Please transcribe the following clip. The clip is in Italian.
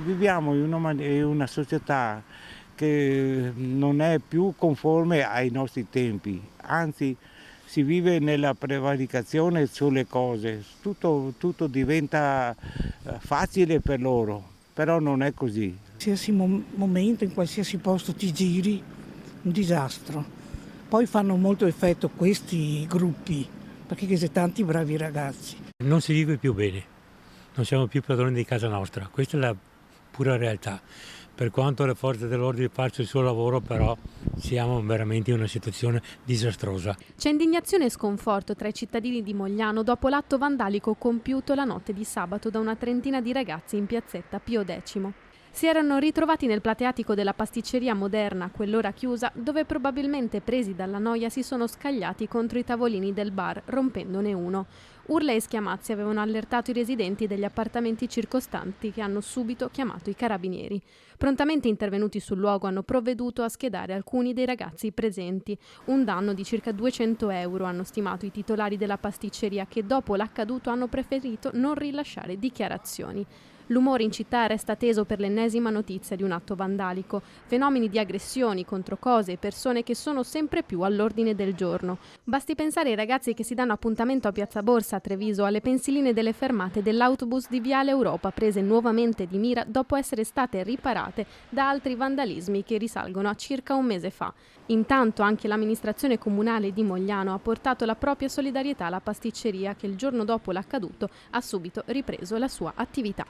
Viviamo in una società che non è più conforme ai nostri tempi, anzi si vive nella prevaricazione sulle cose, tutto diventa facile per loro, però non è così. In qualsiasi momento, in qualsiasi posto ti giri, un disastro. Poi fanno molto effetto questi gruppi, perché c'è tanti bravi ragazzi. Non si vive più bene, non siamo più padroni di casa nostra, questa è la pura realtà. Per quanto le forze dell'ordine facciano il suo lavoro, però siamo veramente in una situazione disastrosa. C'è indignazione e sconforto tra i cittadini di Mogliano dopo l'atto vandalico compiuto la notte di sabato da una trentina di ragazzi in piazzetta Pio X. Si erano ritrovati nel plateatico della pasticceria Moderna, a quell'ora chiusa, dove probabilmente presi dalla noia si sono scagliati contro i tavolini del bar, rompendone uno. Urla e schiamazzi avevano allertato i residenti degli appartamenti circostanti, che hanno subito chiamato i carabinieri. Prontamente intervenuti sul luogo hanno provveduto a schedare alcuni dei ragazzi presenti. Un danno di circa 200 euro hanno stimato i titolari della pasticceria, che dopo l'accaduto hanno preferito non rilasciare dichiarazioni. L'umore in città resta teso per l'ennesima notizia di un atto vandalico, fenomeni di aggressioni contro cose e persone che sono sempre più all'ordine del giorno. Basti pensare ai ragazzi che si danno appuntamento a Piazza Borsa a Treviso, alle pensiline delle fermate dell'autobus di Viale Europa, prese nuovamente di mira dopo essere state riparate da altri vandalismi che risalgono a circa un mese fa. Intanto anche l'amministrazione comunale di Mogliano ha portato la propria solidarietà alla pasticceria, che il giorno dopo l'accaduto ha subito ripreso la sua attività.